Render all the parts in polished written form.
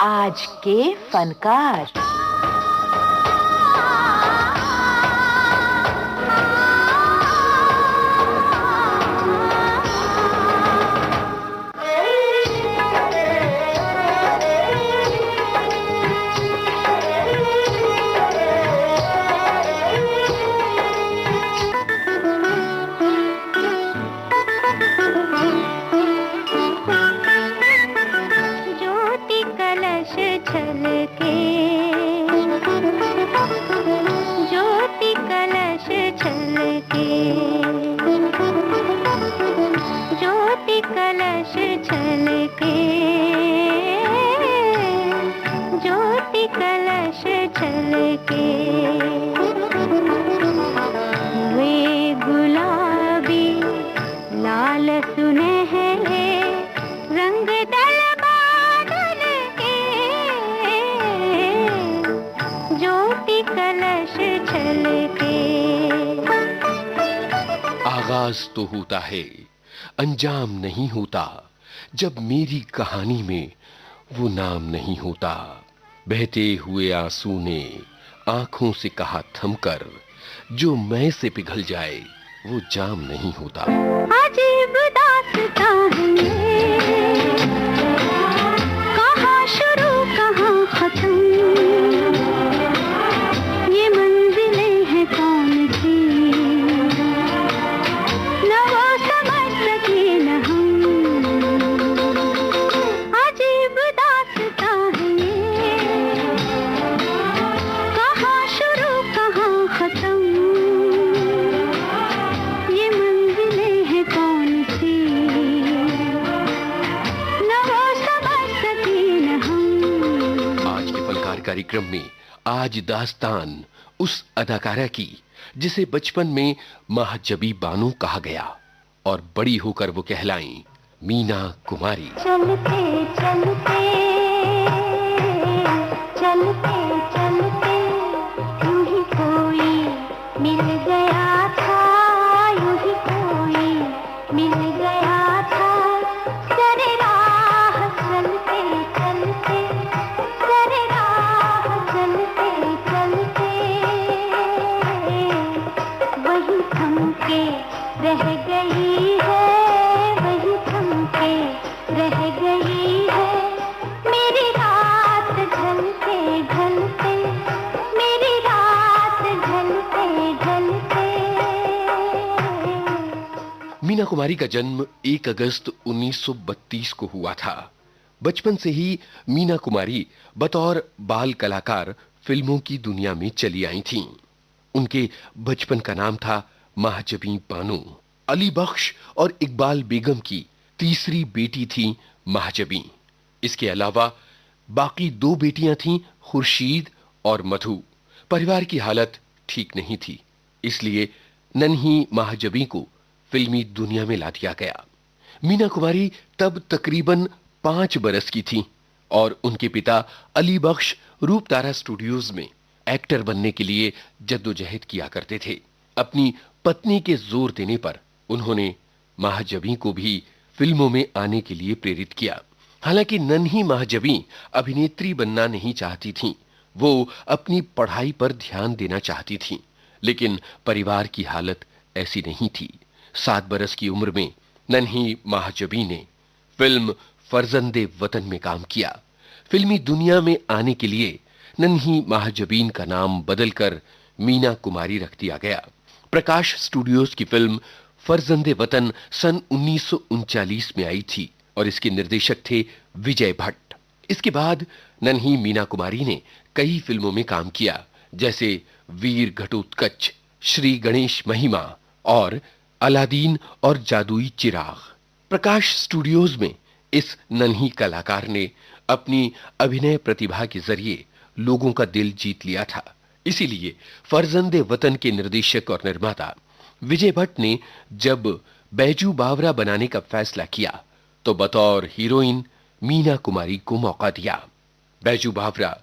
आज के फनकार। आगाज तो होता है, अंजाम नहीं होता, जब मेरी कहानी में वो नाम नहीं होता। बहते हुए आंसू ने आंखों से कहा थमकर, जो मैं से पिघल जाए वो जाम नहीं होता। अजीब दास्तां है ये, कहाँ शुरू कहाँ खत्म, ये मंजिलें हैं कौन सी, न वो समझ सके न हम। अजीब दास्तां है ये, कहाँ शुरू कहाँ खत्म, ये मंजिलें हैं कौन सी, न वो समझ सके न हम। आज के फनकार कार्यक्रम में आज दास्तान उस अदाकारा की जिसे बचपन में महजबी बानो कहा गया और बड़ी होकर वो कहलाईं मीना कुमारी। चलते चलते चलते चलते यूं ही कोई मिल गया था, यूं ही कोई मिल गया था, सरे राह चलते चलते, सरे राह चलते चलते, वही थम के रह गई है, वही थम के रह गई है, मेरी रात ढलते ढलते, मेरी रात ढलते ढलते। मीना कुमारी का जन्म 1 अगस्त 1932 को हुआ था। बचपन से ही मीना कुमारी बतौर बाल कलाकार फिल्मों की दुनिया में चली आई थीं। उनके बचपन का नाम था महजबी बानो। अली बख्श और इकबाल बेगम की तीसरी बेटी थी महजबी। इसके अलावा बाकी 2 बेटियां थीं, खुर्शीद और मधु। परिवार की हालत ठीक नहीं थी, इसलिए नन्ही महजबी को फिल्मी दुनिया में ला दिया गया। मीना कुमारी तब तकरीबन 5 बरस की थीं और उनके पिता अली बख्श रूपतारा स्टूडियोज में एक्टर बनने के लिए जद्दोजहद किया करते थे। अपनी पत्नी के जोर देने पर उन्होंने महजबी को भी फिल्मों में आने के लिए प्रेरित किया। हालांकि नन्ही महजबी अभिनेत्री बनना नहीं चाहती थीं, वो अपनी पढ़ाई पर ध्यान देना चाहती थीं, लेकिन परिवार की हालत ऐसी नहीं थी। 7 बरस की उम्र में नन्ही महजबी ने फिल्म फर्जंदे वतन में काम किया। फिल्मी दुनिया में आने के लिए नन्ही महजबीन का नाम बदलकर मीना कुमारी रख दिया गया। प्रकाश स्टूडियोज की फिल्म फर्जंदे वतन सन 1939 में आई थी और इसके निर्देशक थे विजय भट्ट। इसके बाद नन्ही मीना कुमारी ने कई फिल्मों में काम किया, जैसे वीर घटोत्कच, श्री गणेश महिमा और अलादीन और जादुई चिराग। प्रकाश स्टूडियोज में इस नन्ही कलाकार ने अपनी अभिनय प्रतिभा के जरिए लोगों का दिल जीत लिया था। इसीलिए फर्जंदे वतन के निर्देशक और निर्माता विजय भट्ट ने जब बैजू बावरा बनाने का फैसला किया तो बतौर हीरोइन मीना कुमारी को मौका दिया। बैजू बावरा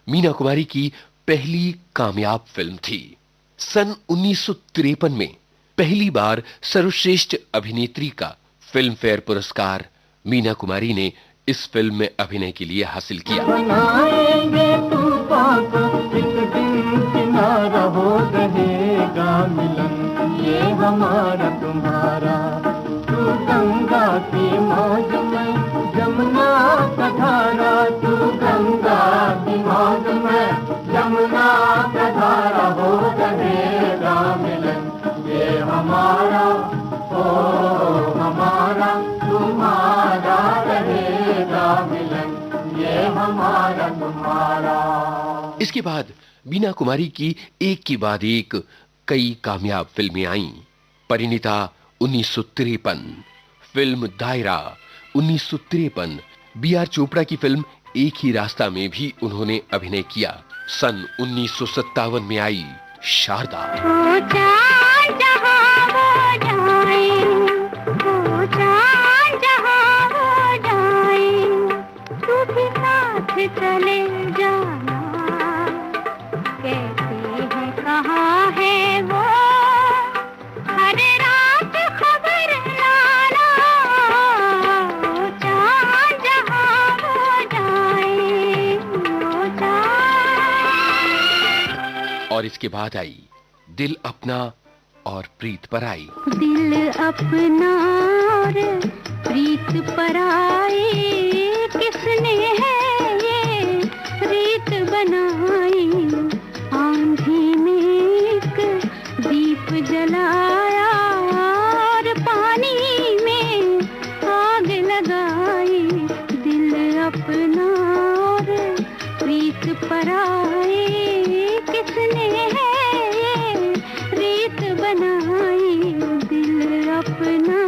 मीना कुमारी की पहली कामयाब फिल्म थी। सन 1953 में पहली बार सर्वश्रेष्ठ अभिनेत्री का फिल्म फेयर पुरस्कार मीना कुमारी ने इस फिल्म में अभिनय के लिए हासिल किया। बनाएंगे तूफान को एक दिन किनारा हो रहेगा मिलन, ये हमारा तुम्हारा। तू गंगा की मौज में जमुना का धारा, तू गंगा की मौज में जमुना का धारा हो रहेगा मिलन, ये हमारा ओ हमारा तुम्हारा रहेगा मिलन, ये हमारा तुम्हारा। इसके बाद मीना कुमारी की एक के बाद एक कई कामयाब फिल्में आईं। परिणीता 1953, फिल्म दायरा 1953, बी.आर. चोपड़ा की फिल्म एक ही रास्ता में भी उन्होंने अभिनय किया। सन 1957 में आई शारदा। चले जाना, कैसे है कहाँ है वो, हर रात खबर लाना, चाँद जहाँ वो जाए, वो चाँद। और इसके बाद आई दिल अपना और प्रीत पराई। दिल अपना और प्रीत पराई, किसने है रीत बनाई, आंधी में एक दीप जलाया और पानी में आग लगाई। दिल अपना और प्रीत पराई, किसने है ये रीत बनाई, दिल अपना।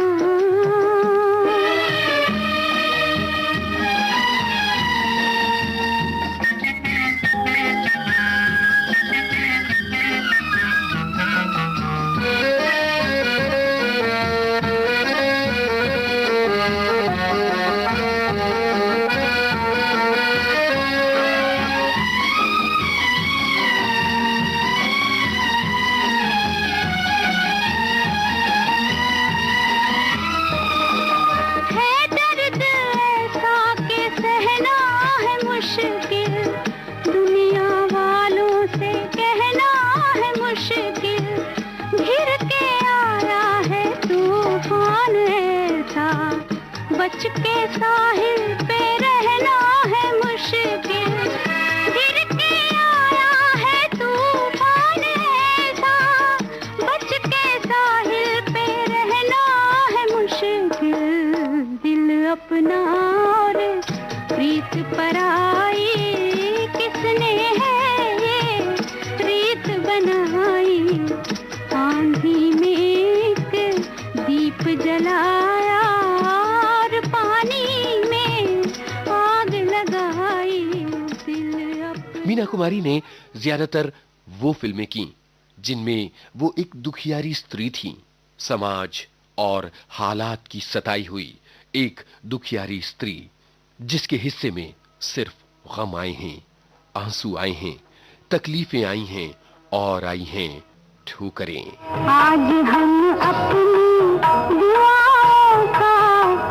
बच के साहिल पे रहना है मुश्किल, गिर के आया है तूफान ऐसा, बच के साहिल पे रहना है मुश्किल। दिल अपना और प्रीत पराई, किसने है ये रीत बनाई, आंधी में एक दीप जलाया, मीना कुमारी ने ज्यादातर वो फिल्में की जिनमें वो एक दुखियारी स्त्री थी। समाज और हालात की सताई हुई एक दुखियारी स्त्री, जिसके हिस्से में सिर्फ गम आए हैं, आंसू आए हैं, तकलीफें आई हैं और आई हैं ठोकरें। आज हम अपनी दुआओं का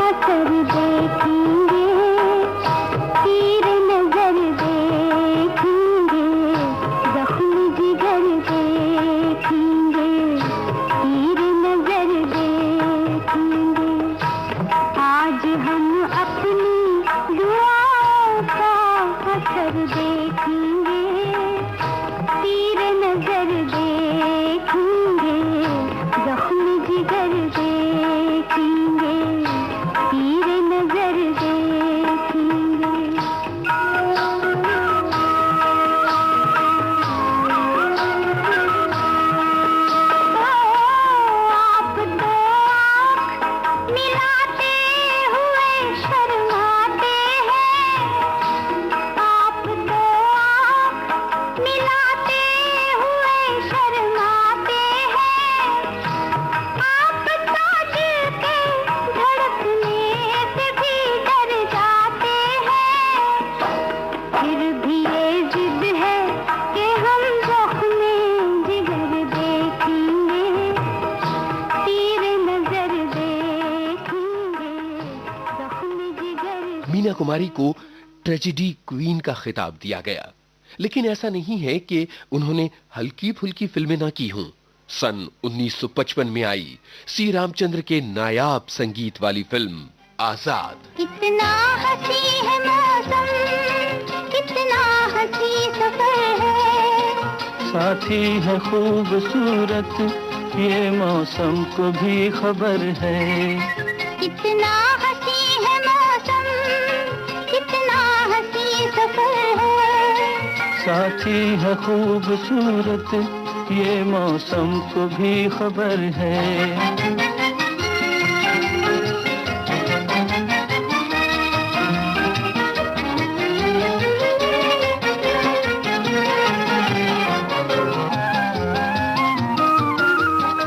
असर देखेंगे, तीर नजर देखेंगे, जख्म जिगर देखेंगे, तीर नजर देखेंगे। आज हम अपनी दुआओं का असर देखेंगे, तीर नजर देखेंगे, जख्म जिगर देखेंगे, तीर नजर देखेंगे। आप दो आँख मिलाते हुए शर्माते हैं, आप दो आँख मिलाते हुए शर्माते हैं, आप तो दिल के धड़कने से भी डर जाते हैं। फिर भी ये जिद है कि हम जख्म जिगर देखेंगे, तीर नजर देखेंगे, जख्म जिगर। मीना कुमारी को ट्रेजेडी क्वीन का खिताब दिया गया। लेकिन ऐसा नहीं है कि उन्होंने हल्की फुल्की फिल्में ना की हों। सन 1955 में आई सी रामचंद्र के नायाब संगीत वाली फिल्म आजाद। कितना हंसी है मौसम, कितना हंसी सफर है, साथी है खूबसूरत ये मौसम को भी खबर है। कितना हंसी है मौसम, कितना हंसी सफर है, साथी है खूबसूरत ये मौसम को भी खबर है।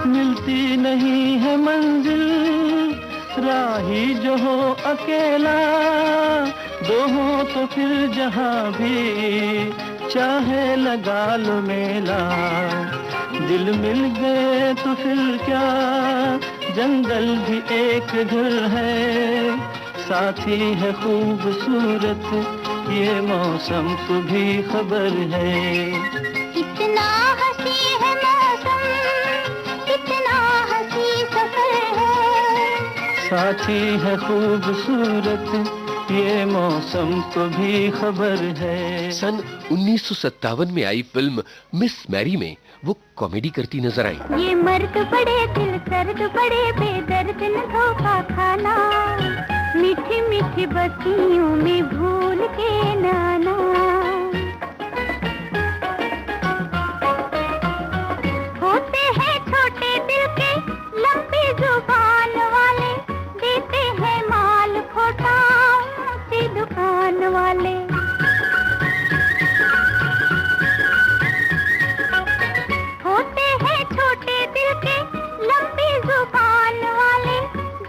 मिलती नहीं है मंजिल राही जो हो अकेला, दो हो तो फिर जहाँ भी चाहे लगा लो मेला। दिल मिल गए तो फिर क्या जंगल भी एक घर है, साथी है खूबसूरत ये मौसम को भी खबर है। कितना हंसी है मौसम, कितना हंसी सफर है, साथी है खूबसूरत ये मौसम को भी खबर है। सन 1957 में आई फिल्म मिस मैरी में वो कॉमेडी करती नजर आई। ये मर्द बड़े दिल दर्द बड़े बेदर्द न धोखा खाना, मीठी मीठी बस्तियों में भूल के नाना। होते हैं छोटे दिल के लंबी जुबान वाले, देते हैं माल खोटा ऊंची दुकान वाले। होते हैं छोटे दिल के लंबी जुबान वाले,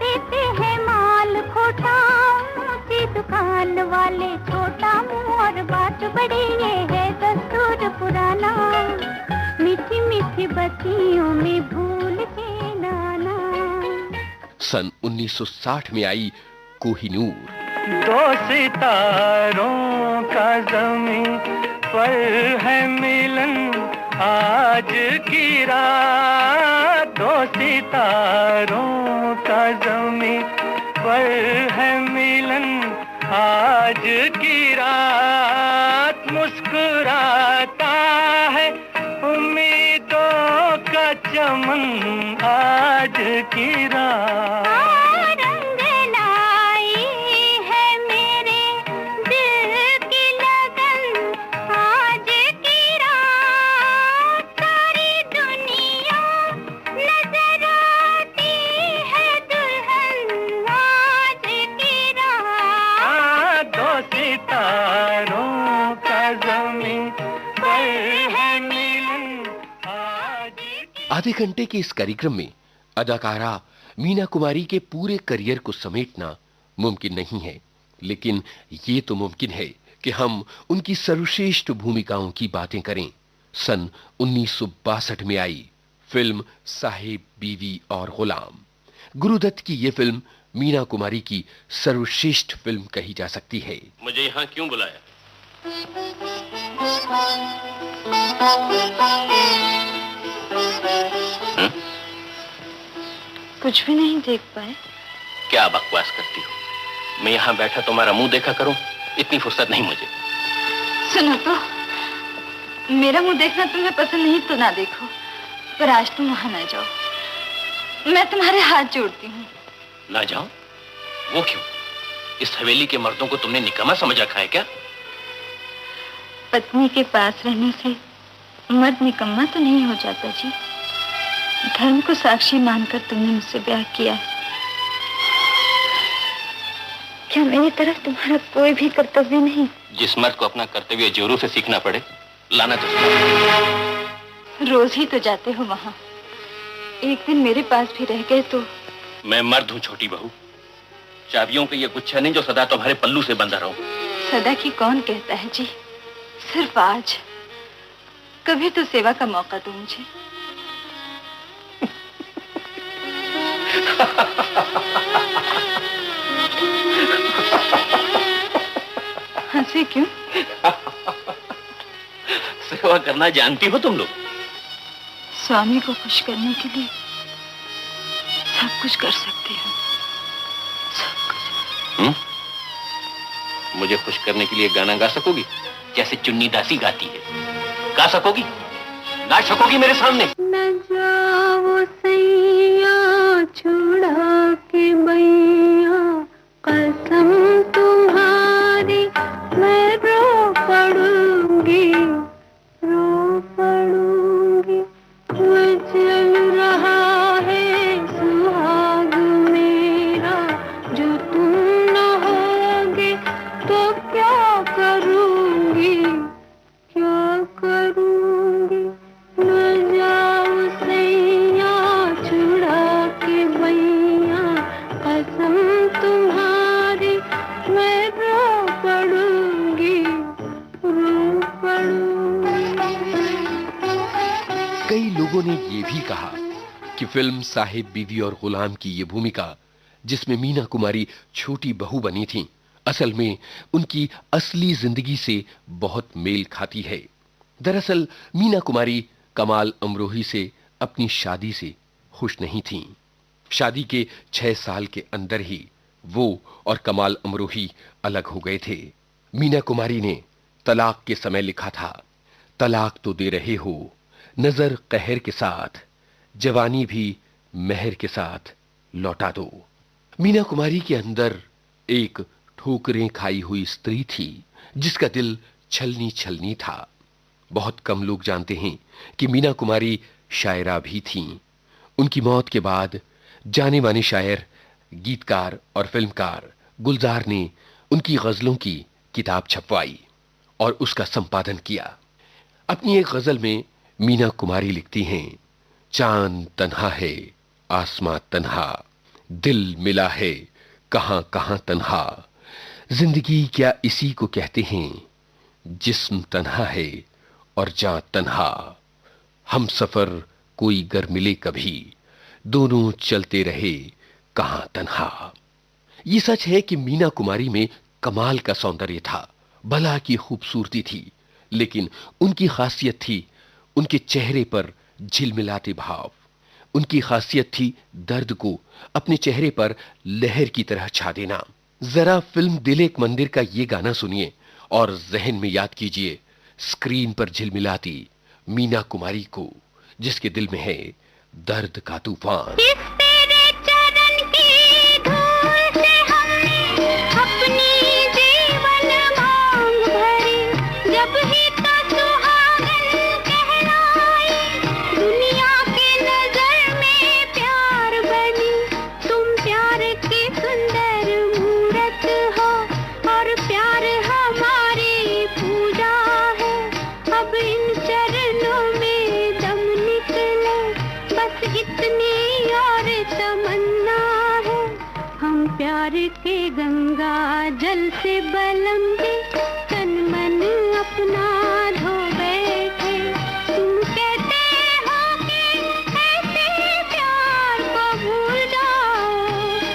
देते हैं माल खोटा ऊंची दुकान वाले। छोटा मुंह और बात बड़ी ये है दस्तूर पुराना, मीठी मीठी बत्तियों में भूल के नाना। सन 1960 में आई कोहिनूर। दो सितारों का ज़मीं पर है मिलन आज की रात, दो सितारों का ज़मीं पर है मिलन आज की रात। मुस्कुराता है उम्मीदों का चमन आज की रात। रंग लाई है मेरे दिल की लगन आज की रात, सारी दुनिया नजर आती है दुल्हन आज की रात। दो सितारों का ज़मीं पर है मिलन आज की। आधे घंटे के इस कार्यक्रम में अदाकारा मीना कुमारी के पूरे करियर को समेटना मुमकिन नहीं है, लेकिन ये तो मुमकिन है कि हम उनकी सर्वश्रेष्ठ भूमिकाओं की बातें करें। सन 1962 में आई फिल्म साहिब बीवी और गुलाम। गुरुदत्त की ये फिल्म मीना कुमारी की सर्वश्रेष्ठ फिल्म कही जा सकती है। मुझे यहाँ क्यों बुलाया? कुछ भी नहीं देख पाए। क्या बकवास करती हो? मैं यहाँ बैठा तुम्हारा मुंह देखा करूं? इतनी फुर्सत नहीं मुझे। सुनो तो, मेरा मुंह देखना तुम्हें पसंद नहीं तो ना देखो, पर आज तुम वहां ना जाओ। मैं तुम्हारे हाथ जोड़ती हूँ। ना जाओ? वो क्यों? इस हवेली के मर्दों को तुमने निकम्मा समझ रखा है क्या? पत्नी के पास रहने से मर्द निकम्मा तो नहीं हो जाता जी। धर्म को साक्षी मानकर तुमने मुझसे ब्याह किया है। क्या मेरी तरफ तुम्हारा कोई भी कर्तव्य नहीं? जिस मर्द को अपना कर्तव्य जोरों से सीखना पड़े, लाना तो रोज ही तो जाते हो वहां, एक दिन मेरे पास भी रह गए तो। मैं मर्द हूँ छोटी बहू, चाबियों का ये गुच्छा नहीं जो सदा तुम्हारे पल्लू से बंधा रहो। सदा की कौन कहता है जी, सिर्फ आज। कभी तो सेवा का मौका दो मुझे। ऐसे क्यों? सेवा करना जानती हो तुम लोग? स्वामी को खुश करने के लिए सब कुछ कर सकती हूँ, सब कुछ। मुझे खुश करने के लिए गाना गा सकोगी जैसे चुन्नी दासी गाती है? गा सकोगी? गा सकोगी मेरे सामने? न जाओ सैया छुड़ा के बैया, कसम तुम्हारी मैं रो पड़ूंगी, रो पड़ूंगी। चल रहा है सुहाग मेरा, जो तुम न होगे तो क्या करूंगी, क्या करूंगी। न जाओ सैया छुड़ा के बैया, कसम तुम्हारी मैं रो पड़ूंगी, रो पड़ूंगी। कई लोगों ने ये भी कहा कि फिल्म साहिब बीवी और गुलाम की ये भूमिका जिसमें मीना कुमारी छोटी बहू बनी थी, असल में उनकी असली जिंदगी से बहुत मेल खाती है। दरअसल मीना कुमारी कमाल अमरोही से अपनी शादी से खुश नहीं थीं। शादी के 6 साल के अंदर ही वो और कमाल अमरोही अलग हो गए थे। मीना कुमारी ने तलाक के समय लिखा था, तलाक तो दे रहे हो नजर कहर के साथ, जवानी भी मेहर के साथ लौटा दो। मीना कुमारी के अंदर एक ठोकरें खाई हुई स्त्री थी जिसका दिल छलनी छलनी था। बहुत कम लोग जानते हैं कि मीना कुमारी शायरा भी थीं। उनकी मौत के बाद जाने माने शायर, गीतकार और फिल्मकार गुलजार ने उनकी गजलों की किताब छपवाई और उसका संपादन किया। अपनी एक गजल में मीना कुमारी लिखती हैं, चांद तन्हा है, आसमां तन्हा, दिल मिला है कहां कहां तन्हा, जिंदगी क्या इसी को कहते हैं, जिस्म तन्हा है और जान तन्हा, हम सफर कोई गर मिले कभी, दोनों चलते रहे कहां तन्हा। ये सच है कि मीना कुमारी में कमाल का सौंदर्य था, भला की खूबसूरती थी, लेकिन उनकी खासियत थी उनके चेहरे पर झिलमिलाते भाव। उनकी खासियत थी दर्द को अपने चेहरे पर लहर की तरह छा देना। जरा फिल्म दिल एक मंदिर का ये गाना सुनिए और जहन में याद कीजिए स्क्रीन पर झिलमिलाती मीना कुमारी को, जिसके दिल में है दर्द का तूफान। के गंगा जल से बलम दे, तन मन अपना धो बैठे, तुम कहते हो कि ऐसे प्यार को भूल जाओ,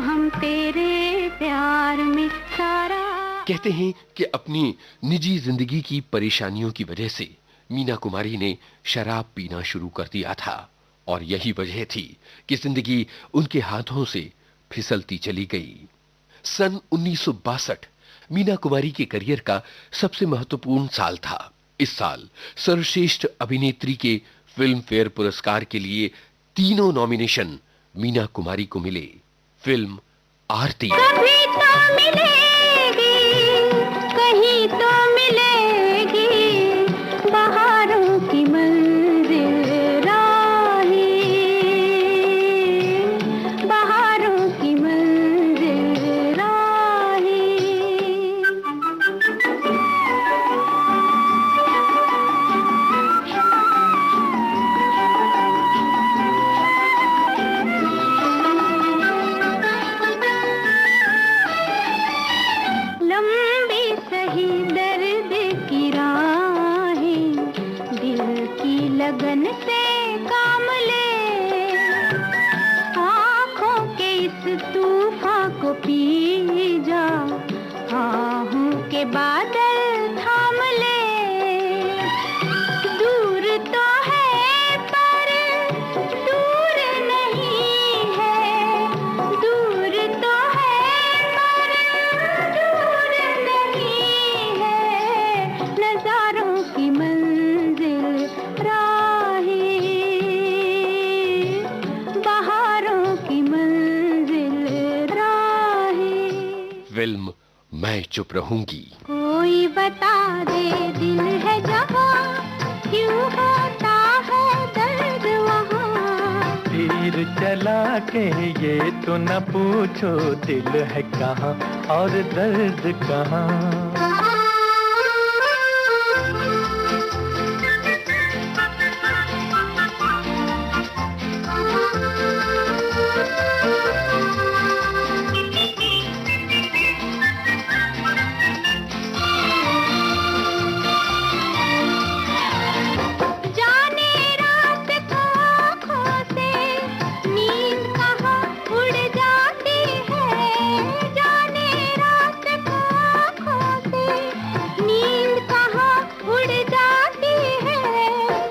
हम तेरे प्यार में सारा। कहते हैं कि अपनी निजी जिंदगी की परेशानियों की वजह से मीना कुमारी ने शराब पीना शुरू कर दिया था और यही वजह थी कि जिंदगी उनके हाथों से फिसलती चली गई। सन 1962 मीना कुमारी के करियर का सबसे महत्वपूर्ण साल था। इस साल सर्वश्रेष्ठ अभिनेत्री के फिल्म फेयर पुरस्कार के लिए 3 नॉमिनेशन मीना कुमारी को मिले। फिल्म आरती, कभी तो मिलेगी, कहीं तो मिलेगी, बहारों की मंजिल राही, बहारों की मंजिल राही। लंबी सही दर्द की राहें, दिल की लगन से काम ले, आँखों के इस तूफान को पी जा, के बादल थाम ले, दूर तो है पर दूर नहीं है, दूर तो है पर दूर नहीं है, नजारों की मंजिल राही, बहारों की मंजिल राही। फिल्म मैं चुप रहूंगी। कोई बता दे दिल है जहाँ, क्यों होता है दर्द वहाँ। तीर चला के ये तो न पूछो, दिल है कहाँ और दर्द कहाँ।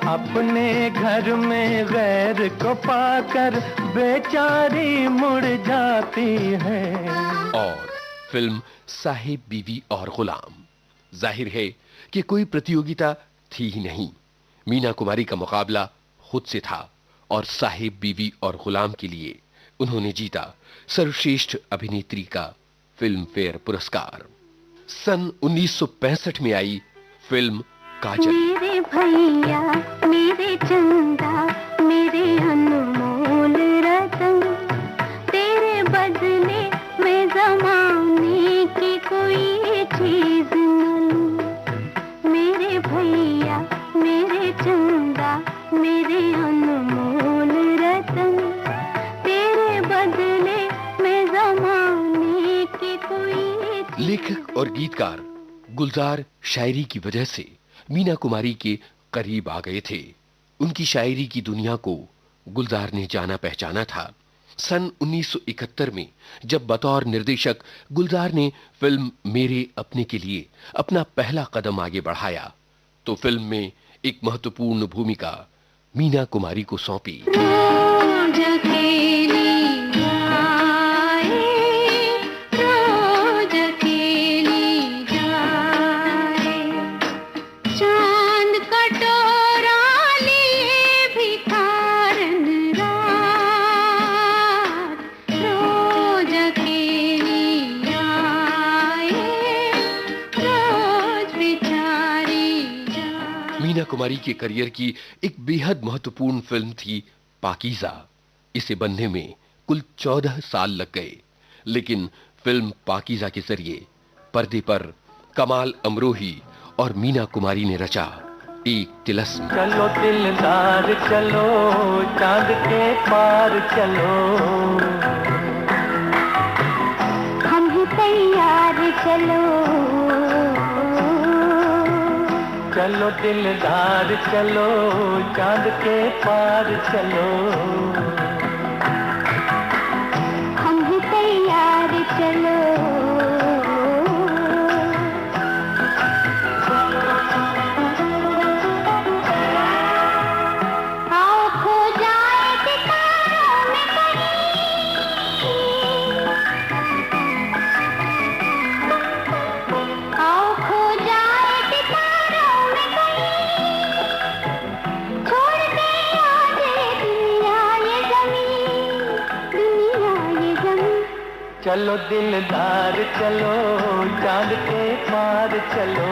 अपने घर में गैर को पाकर बेचारी मुड़ जाती है। और फिल्म साहिब बीवी और गुलाम। जाहिर है कि कोई प्रतियोगिता थी ही नहीं। मीना कुमारी का मुकाबला खुद से था और साहिब बीवी और गुलाम के लिए उन्होंने जीता सर्वश्रेष्ठ अभिनेत्री का फिल्म फेयर पुरस्कार। सन 1965 में आई फिल्म काजल। मेरे भैया मेरे चंदा मेरे अनमोल रतन, तेरे बदले में जमाने की कोई चीज न लूं। मेरे भैया मेरे चंदा मेरे अनमोल रतन, तेरे बदले में जमाने की कोई। लेखक और गीतकार गुलजार शायरी की वजह से मीना कुमारी के करीब आ गए थे। उनकी शायरी की दुनिया को गुलजार ने जाना पहचाना था। सन 1971 में जब बतौर निर्देशक गुलजार ने फिल्म मेरे अपने के लिए अपना पहला कदम आगे बढ़ाया, तो फिल्म में एक महत्वपूर्ण भूमिका मीना कुमारी को सौंपी। मीना कुमारी के करियर की एक बेहद महत्वपूर्ण फिल्म थी पाकीज़ा। इसे बनने में कुल 14 साल लग गए, लेकिन फिल्म पाकीज़ा के जरिए पर्दे पर कमाल अमरोही और मीना कुमारी ने रचा एक तिलस्म। चलो दिलदार चलो, चांद के पार चलो, हम ही तैयार चलो, चलो दिलदार चलो, चांद के पार चलो, हम ही तैयार चलो। आओ खो जाए सितारों में कहीं, आओ खो जाए सितारों में कहीं, छोड़ के आजे दुनिया ये ज़मीन, दुनिया ये ज़मीन। चलो दिलदार चलो, चांद के पार चलो,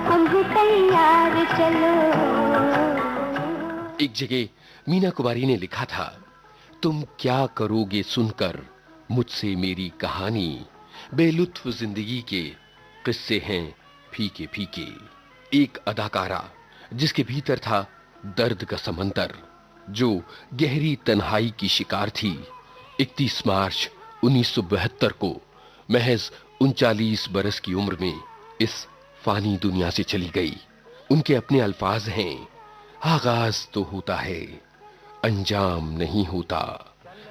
हम भी तैयार चलो। एक जगह मीना कुमारी ने लिखा था, तुम क्या करोगे सुनकर मुझसे मेरी कहानी, बेलुत्फ जिंदगी के किस्से हैं फीके फीके। एक अदाकारा जिसके भीतर था दर्द का समंदर, जो गहरी तन्हाई की शिकार थी। 31 मार्च 1972 को महज 39 बरस की उम्र में इस फानी दुनिया से चली गई। उनके अपने अल्फाज हैं, आगाज तो होता है, अंजाम नहीं होता,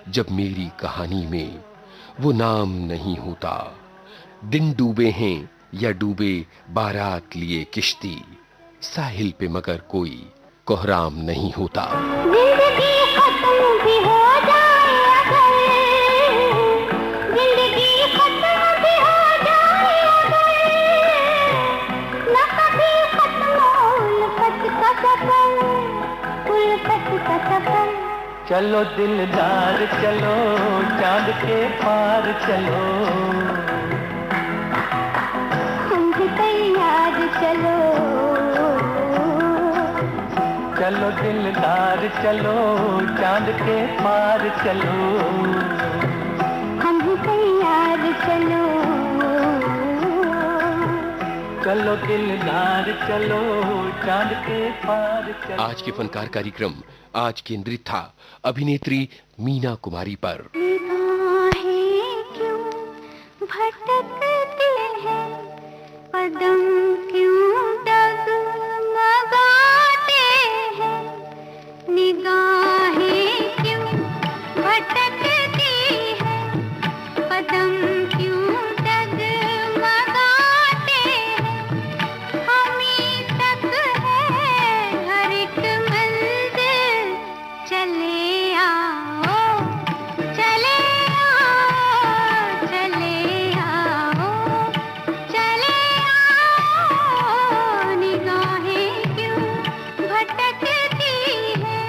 जब मेरी कहानी में वो नाम नहीं होता। दिन डूबे हैं या डूबे बारात लिए किश्ती, साहिल पे मगर कोई कोहराम नहीं होता। जिंदगी खत्म भी हो जाए अगर, जिंदगी खत्म भी हो जाए अगर, न कभी खत्म उल्फत का सफर, उल्फत का सफर। चलो दिलदार चलो, चांद के पार चलो, हम भी तैयार चलो। चलो दिलदार चलो, चांद के पार चलो, हम भी तैयार चलो। चलो दिलदार चलो, चांद के पार चलो। आज के फनकार कार्यक्रम आज केंद्रित था अभिनेत्री मीना कुमारी पर। निगाहें क्यों भटकती हैं, कदम क्यों डगमगाते हैं, निगाहें क्यों भटकती हैं, कदम क्यों डगमगाते हैं, हमें तक है हर एक मंजिल, चले आओ, चले आओ, चले आओ, चले आओ, निगाहें क्यों भटकती हैं।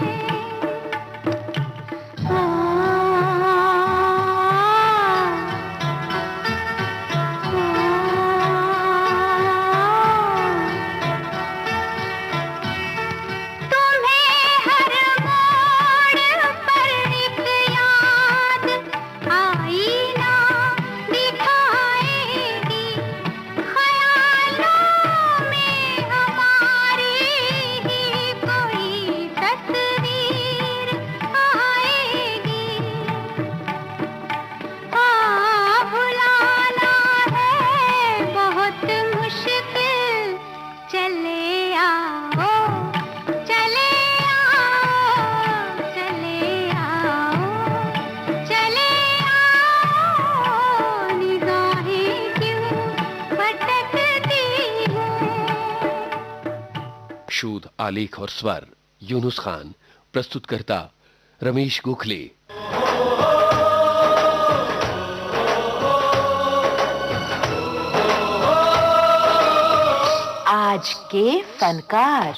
तुम्हें हर मोड़ पर एक याद आईना दिखाएगी, ख्यालों में हमारी ही कोई तस्वीर आएगी। भुलाना है बहुत मुश्किल, चले आओ, चले आओ, चले आओ, चले आओ, निगाहें क्यों भटकती हैं। शोध आलेख और स्वर यूनुस खान, प्रस्तुतकर्ता रमेश गोखले। आज के फनकार।